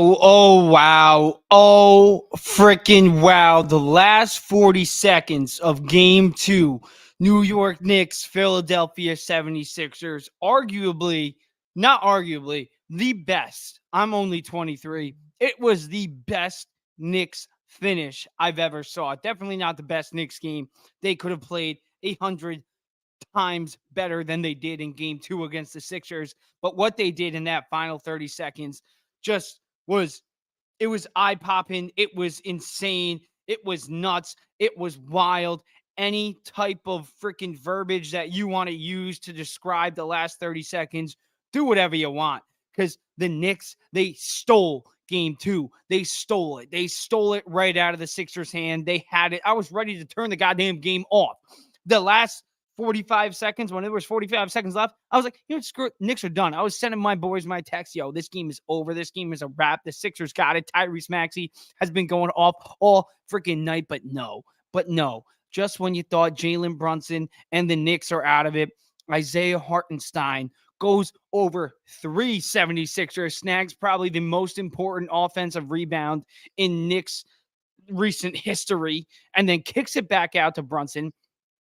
wow. Oh, freaking wow. The last 40 seconds of game 2, New York Knicks, Philadelphia 76ers, arguably, not arguably, the best. I'm only 23. It was the best Knicks finish I've ever saw. Definitely not the best Knicks game. They could have played 100 times better than they did in game 2 against the Sixers. But what they did in that final 30 seconds just was it was eye popping. It was insane. It was nuts. It was wild. Any type of freaking verbiage that you want to use to describe the last 30 seconds, do whatever you want. Because the Knicks, they stole game 2. They stole it. They stole it right out of the Sixers' hand. They had it. I was ready to turn the goddamn game off. The last 45 seconds, when there was 45 seconds left, I was like, screw it. Knicks are done. I was sending my boys my text, yo, this game is over. This game is a wrap. The Sixers got it. Tyrese Maxey has been going off all freaking night, but no. Just when you thought Jalen Brunson and the Knicks are out of it, Isaiah Hartenstein goes over 3 76ers, snags probably the most important offensive rebound in Knicks recent history, and then kicks it back out to Brunson.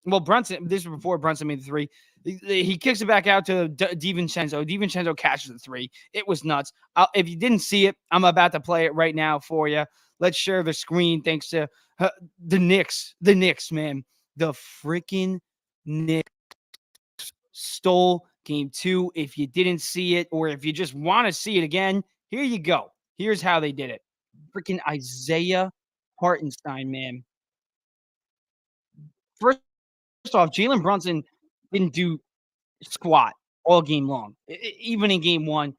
Well, Brunson, this was before Brunson made the 3. He kicks it back out to DiVincenzo. DiVincenzo catches the 3. It was nuts. If you didn't see it, I'm about to play it right now for you. Let's share the screen thanks to the Knicks. The Knicks, man. The freaking Knicks stole game 2. If you didn't see it, or if you just want to see it again, here you go. Here's how they did it. Freaking Isaiah Hartenstein, man. First off, Jalen Brunson didn't do squat all game long, even in game 1.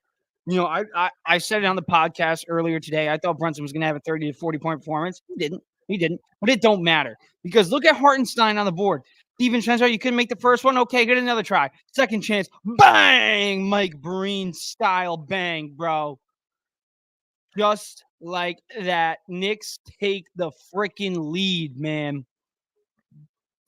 I said it on the podcast earlier today. I thought Brunson was going to have a 30 to 40-point performance. He didn't. But it don't matter because look at Hartenstein on the board. DiVincenzo, you couldn't make the first one. Okay, get another try. Second chance. Bang! Mike Breen style bang, bro. Just like that. Knicks take the freaking lead, man.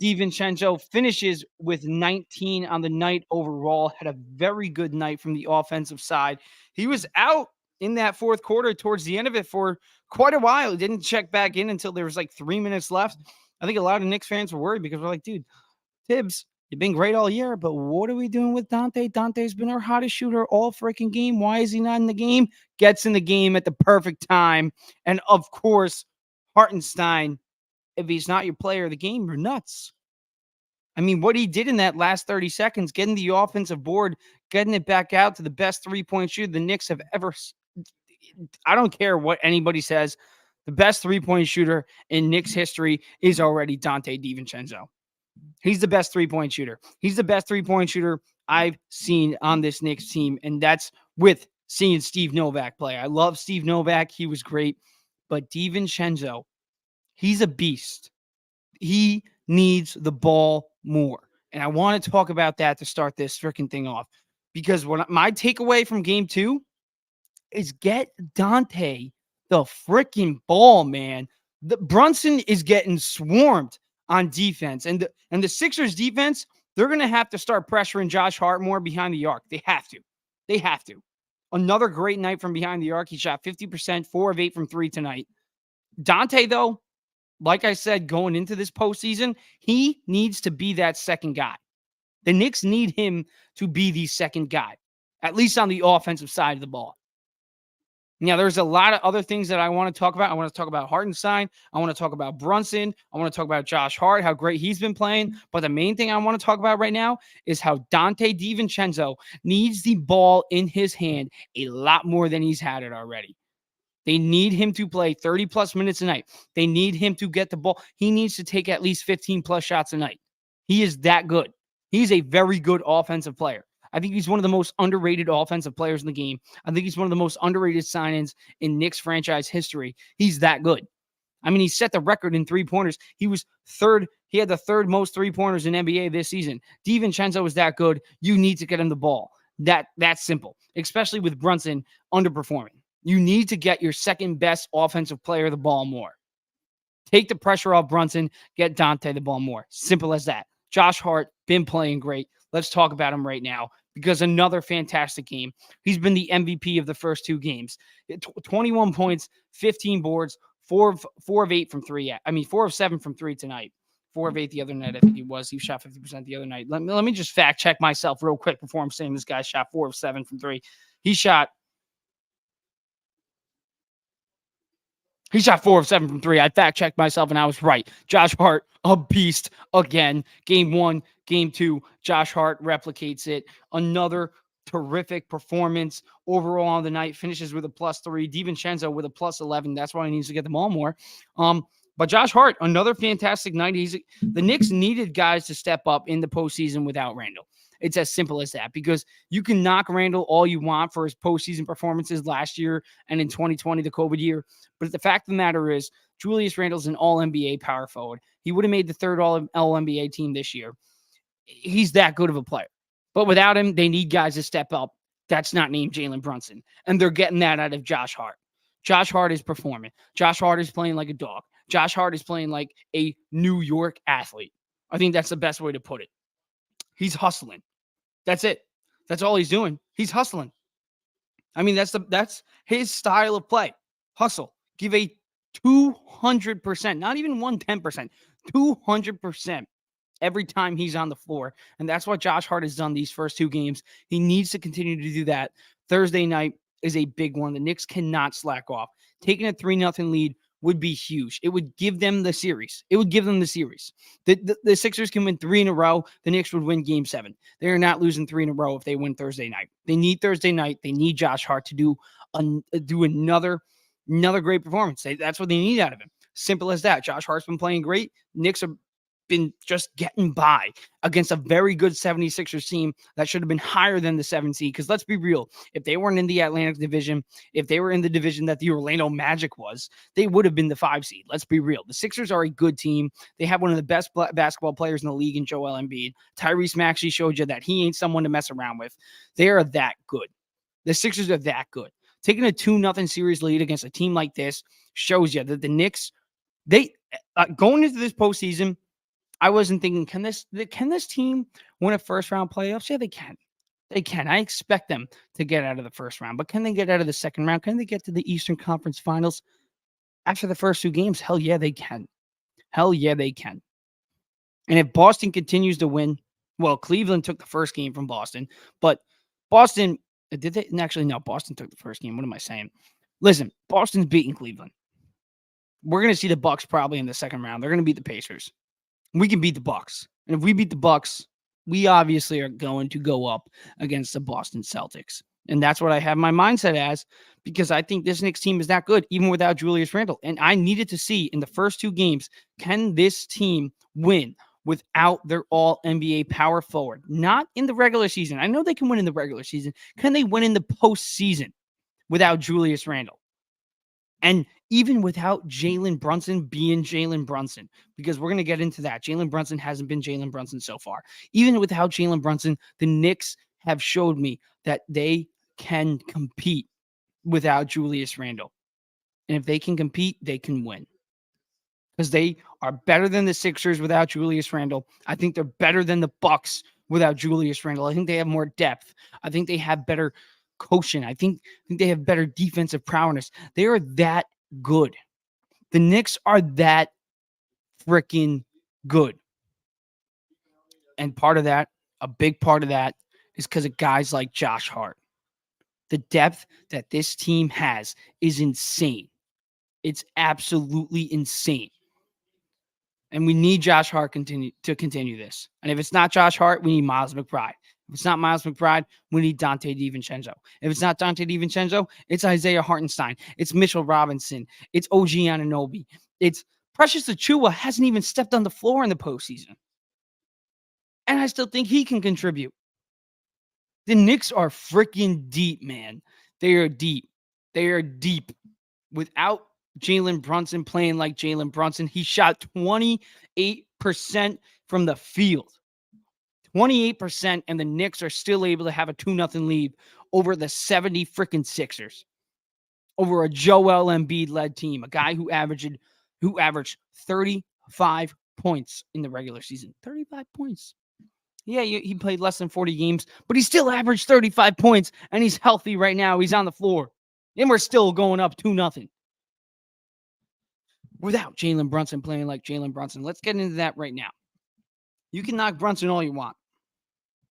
DiVincenzo finishes with 19 on the night overall, had a very good night from the offensive side. He was out in that fourth quarter towards the end of it for quite a while. He didn't check back in until there was like 3 minutes left. I think a lot of Knicks fans were worried because we're like, dude, Tibbs, you've been great all year, but what are we doing with Dante? Dante's been our hottest shooter all freaking game. Why is he not in the game? Gets in the game at the perfect time. And of course, Hartenstein, if he's not your player of the game, you're nuts. I mean, what he did in that last 30 seconds, getting the offensive board, getting it back out to the best three-point shooter the Knicks have ever. I don't care what anybody says. The best three-point shooter in Knicks history is already Dante DiVincenzo. He's the best three-point shooter. He's the best three-point shooter I've seen on this Knicks team, and that's with seeing Steve Novak play. I love Steve Novak. He was great. But DiVincenzo, he's a beast. He needs the ball more. And I want to talk about that to start this freaking thing off. Because my takeaway from game 2 is get Dante the freaking ball, man. The Brunson is getting swarmed on defense. And the Sixers defense, they're going to have to start pressuring Josh Hart more behind the arc. They have to. They have to. Another great night from behind the arc. He shot 50%, 4 of 8 from 3 tonight. Dante, though, like I said, going into this postseason, he needs to be that second guy. The Knicks need him to be the second guy, at least on the offensive side of the ball. Now, there's a lot of other things that I want to talk about. I want to talk about Hartenstein. I want to talk about Brunson. I want to talk about Josh Hart, how great he's been playing. But the main thing I want to talk about right now is how Dante DiVincenzo needs the ball in his hand a lot more than he's had it already. They need him to play 30-plus minutes a night. They need him to get the ball. He needs to take at least 15-plus shots a night. He is that good. He's a very good offensive player. I think he's one of the most underrated offensive players in the game. I think he's one of the most underrated sign-ins in Knicks franchise history. He's that good. I mean, he set the record in three-pointers. He was third. He had the third most three-pointers in NBA this season. DiVincenzo is that good. You need to get him the ball. That's simple, especially with Brunson underperforming. You need to get your second best offensive player the ball more. Take the pressure off Brunson. Get Dante the ball more. Simple as that. Josh Hart, been playing great. Let's talk about him right now. because another fantastic game. He's been the MVP of the first two games. 21 points, 15 boards, four of 8 from three. I mean, 4 of 7 from three tonight. 4 of 8 the other night, I think he was. He shot 50% the other night. Let me just fact check myself real quick before I'm saying this guy shot 4 of 7 from three. He shot 4 of 7 from three. I fact checked myself and I was right. Josh Hart, a beast again. Game one, game two, Josh Hart replicates it. Another terrific performance overall on the night. Finishes with a +3. DiVincenzo with a +11. That's why he needs to get the ball more. But Josh Hart, another fantastic night. The Knicks needed guys to step up in the postseason without Randall. It's as simple as that, because you can knock Randall all you want for his postseason performances last year and in 2020, the COVID year. But the fact of the matter is, Julius Randle's an all-NBA power forward. He would have made the third all-NBA team this year. He's that good of a player. But without him, they need guys to step up. That's not named Jalen Brunson. And they're getting that out of Josh Hart. Josh Hart is performing. Josh Hart is playing like a dog. Josh Hart is playing like a New York athlete. I think that's the best way to put it. He's hustling. That's it. That's all he's doing. He's hustling. I mean, that's his style of play. Hustle. Give a 200%, not even 110%, 200% every time he's on the floor. And that's what Josh Hart has done these first two games. He needs to continue to do that. Thursday night is a big one. The Knicks cannot slack off. Taking a 3-0 lead would be huge. It would give them the series. The Sixers can win 3 in a row. The Knicks would win game 7. They are not losing 3 in a row if they win Thursday night. They need Thursday night. They need Josh Hart to do another great performance. That's what they need out of him. Simple as that. Josh Hart's been playing great. Knicks have been just getting by against a very good 76ers team that should have been higher than the 7 seed. Because let's be real, if they weren't in the Atlantic division, if they were in the division that the Orlando Magic was, they would have been the 5 seed. Let's be real. The Sixers are a good team. They have one of the best basketball players in the league in Joel Embiid. Tyrese Maxey showed you that he ain't someone to mess around with. They are that good. The Sixers are that good. Taking a 2-0 series lead against a team like this shows you that the Knicks, going into this postseason, I wasn't thinking, can this team win a first-round playoffs? Yeah, they can. They can. I expect them to get out of the first round. But can they get out of the second round? Can they get to the Eastern Conference Finals after the first 2 games? Hell yeah, they can. Hell yeah, they can. And if Boston continues to win, well, Cleveland took the first game from Boston. But Boston, did they? Actually, no, Boston took the first game. What am I saying? Listen, Boston's beating Cleveland. We're going to see the Bucks probably in the second round. They're going to beat the Pacers. We can beat the Bucks. And if we beat the Bucks, we obviously are going to go up against the Boston Celtics. And that's what I have my mindset as, because I think this Knicks team is that good, even without Julius Randle. And I needed to see in the first 2 games, can this team win without their all-NBA power forward? Not in the regular season. I know they can win in the regular season. Can they win in the postseason without Julius Randle? And even without Jalen Brunson being Jalen Brunson, because we're going to get into that. Jalen Brunson hasn't been Jalen Brunson so far. Even without Jalen Brunson, the Knicks have showed me that they can compete without Julius Randle. And if they can compete, they can win. Because they are better than the Sixers without Julius Randle. I think they're better than the Bucks without Julius Randle. I think they have more depth. I think they have better quotient. I think they have better defensive prowess. They are that good. The Knicks are that freaking good. And part of that, a big part of that, is because of guys like Josh Hart. The depth that this team has is insane. It's absolutely insane. And we need Josh Hart to continue this. And if it's not Josh Hart, we need Miles McBride. If it's not Miles McBride, we need Dante DiVincenzo. If it's not Dante DiVincenzo, it's Isaiah Hartenstein. It's Mitchell Robinson. It's OG Anunoby. It's Precious Achiuwa hasn't even stepped on the floor in the postseason. And I still think he can contribute. The Knicks are freaking deep, man. They are deep. They are deep. Without Jalen Brunson playing like Jalen Brunson, he shot 28% from the field. 28%, and the Knicks are still able to have a 2-0 lead over the 70 freaking Sixers. Over a Joel Embiid-led team, a guy who averaged 35 points in the regular season. 35 points. Yeah, he played less than 40 games, but he still averaged 35 points, and he's healthy right now. He's on the floor, and we're still going up 2-0 without Jalen Brunson playing like Jalen Brunson. Let's get into that right now. You can knock Brunson all you want.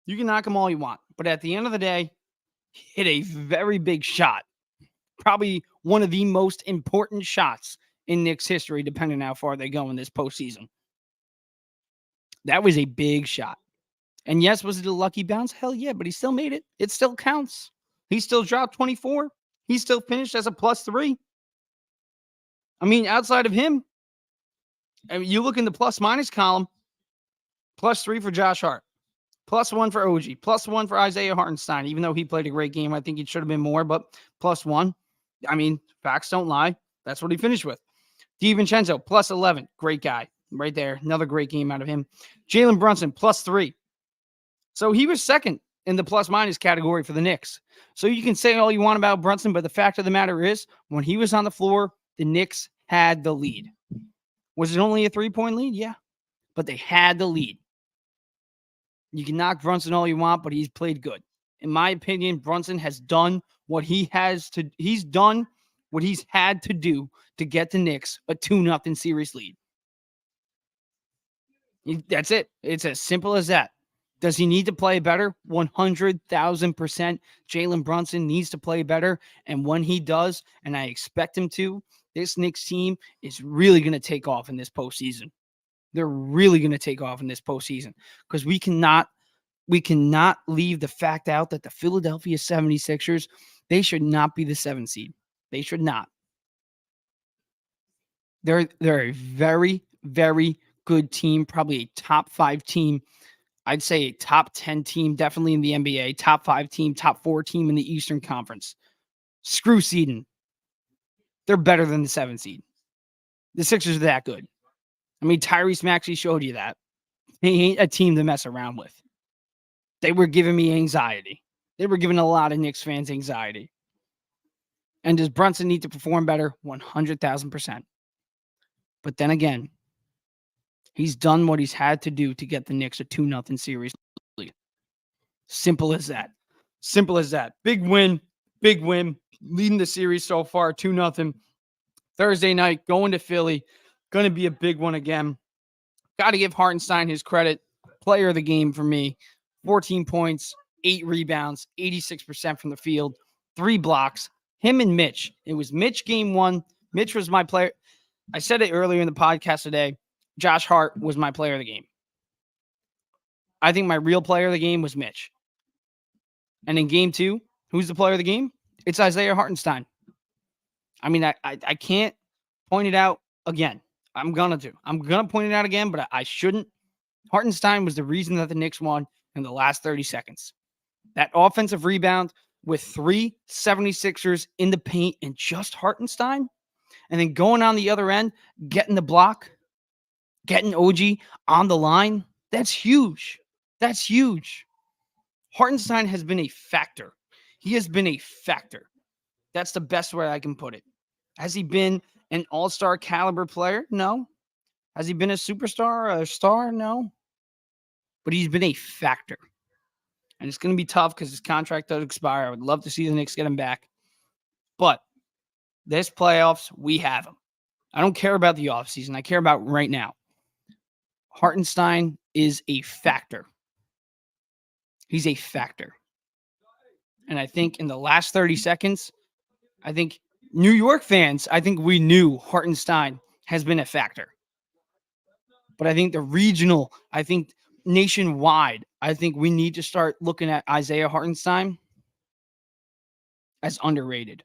You can knock him all you want. But at the end of the day, he hit a very big shot. Probably one of the most important shots in Knicks history, depending on how far they go in this postseason. That was a big shot. And yes, was it a lucky bounce? Hell yeah, but he still made it. It still counts. He still dropped 24. He still finished as a +3. I mean, outside of him, I mean, you look in the plus minus column, +3 for Josh Hart, +1 for OG, +1 for Isaiah Hartenstein, even though he played a great game. I think it should have been more, but +1. I mean, facts don't lie. That's what he finished with. DiVincenzo, +11. Great guy right there. Another great game out of him. Jalen Brunson, +3. So he was second in the plus minus category for the Knicks. So you can say all you want about Brunson, but the fact of the matter is, when he was on the floor, the Knicks had the lead. Was it only a 3-point lead? Yeah, but they had the lead. You can knock Brunson all you want, but he's played good. In my opinion, Brunson has done what he's done what he's had to do to get the Knicks a 2-0 series lead. That's it. It's as simple as that. Does he need to play better? 100,000%. Jalen Brunson needs to play better. And when he does, and I expect him to, this Knicks team is really going to take off in this postseason. They're really going to take off in this postseason because we cannot leave the fact out that the Philadelphia 76ers, they should not be the 7th seed. They should not. They're a very, very good team, probably a top 5 team. I'd say a top 10 team, definitely in the NBA, top 5 team, top 4 team in the Eastern Conference. Screw seeding. They're better than the 7th seed. The Sixers are that good. I mean, Tyrese Maxey showed you that. He ain't a team to mess around with. They were giving me anxiety. They were giving a lot of Knicks fans anxiety. And does Brunson need to perform better? 100,000%. But then again, he's done what he's had to do to get the Knicks a 2-0 series lead. Simple as that. Simple as that. Big win. Big win. Leading the series so far, 2-0. Thursday night, going to Philly. Going to be a big one again. Got to give Hartenstein his credit. Player of the game for me. 14 points, 8 rebounds, 86% from the field, 3 blocks. Him and Mitch. It was Mitch game 1. Mitch was my player. I said it earlier in the podcast today. Josh Hart was my player of the game. I think my real player of the game was Mitch. And in game 2, who's the player of the game? It's Isaiah Hartenstein. I mean, I can't point it out again. I'm going to point it out again, but I shouldn't. Hartenstein was the reason that the Knicks won in the last 30 seconds. That offensive rebound with 3 76ers in the paint and just Hartenstein, and then going on the other end, getting the block, getting OG on the line, that's huge. That's huge. Hartenstein has been a factor. He has been a factor. That's the best way I can put it. Has he been an all-star caliber player? No. Has he been a superstar or a star? No. But he's been a factor. And it's going to be tough because his contract does expire. I would love to see the Knicks get him back. But this playoffs, we have him. I don't care about the offseason. I care about right now. Hartenstein is a factor. He's a factor. And I think in the last 30 seconds, I think New York fans, I think we knew Hartenstein has been a factor. But I think the regional, I think nationwide, I think we need to start looking at Isaiah Hartenstein as underrated.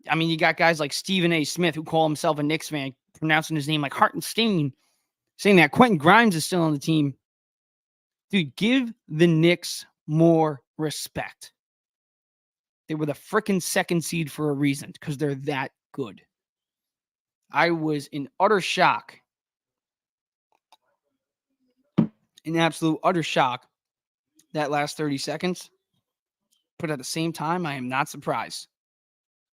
I mean, you got guys like Stephen A. Smith who call himself a Knicks fan, pronouncing his name like Hartenstein, saying that Quentin Grimes is still on the team. Dude, give the Knicks more respect. They were the freaking 2nd seed for a reason because they're that good. I was in utter shock. In absolute utter shock that last 30 seconds. But at the same time, I am not surprised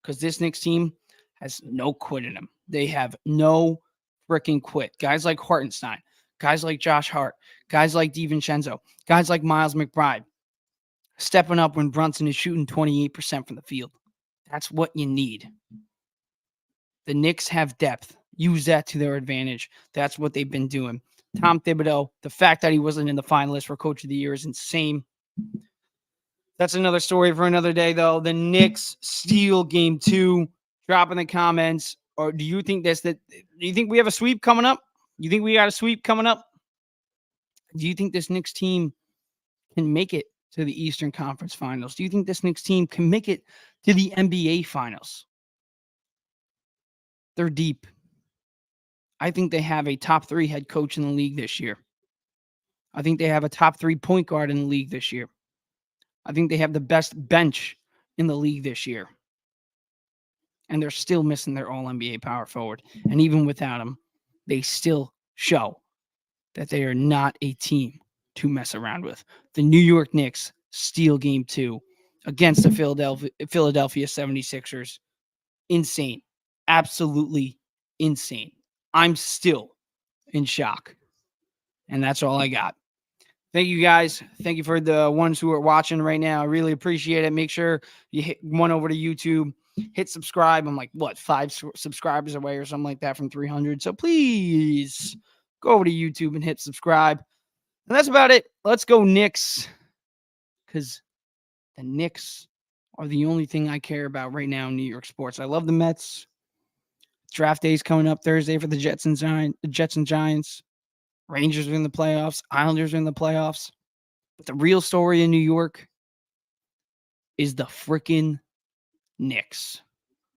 because this Knicks team has no quit in them. They have no freaking quit. Guys like Hartenstein, guys like Josh Hart, guys like DiVincenzo, guys like Miles McBride, stepping up when Brunson is shooting 28% from the field. That's what you need. The Knicks have depth. Use that to their advantage. That's what they've been doing. Tom Thibodeau, the fact that he wasn't in the finalists for Coach of the Year is insane. That's another story for another day, though. The Knicks steal game 2. Drop in the comments. Or do you think do you think we have a sweep coming up? You think we got a sweep coming up? Do you think this Knicks team can make it to the Eastern Conference Finals? Do you think this Knicks team can make it to the NBA Finals? They're deep. I think they have a top 3 head coach in the league this year. I think they have a top 3 point guard in the league this year. I think they have the best bench in the league this year. And they're still missing their all-NBA power forward. And even without him, they still show that they are not a team to mess around with. The New York Knicks steal game 2 against the Philadelphia 76ers. Insane. Absolutely insane. I'm still in shock. And that's all I got. Thank you, guys. Thank you for the ones who are watching right now. I really appreciate it. Make sure you hit one over to YouTube. Hit subscribe. I'm like, 5 subscribers away or something like that from 300. So please go over to YouTube and hit subscribe. And that's about it. Let's go Knicks. Because the Knicks are the only thing I care about right now in New York sports. I love the Mets. Draft day is coming up Thursday for the Jets and Giants. Rangers are in the playoffs. Islanders are in the playoffs. But the real story in New York is the freaking Knicks.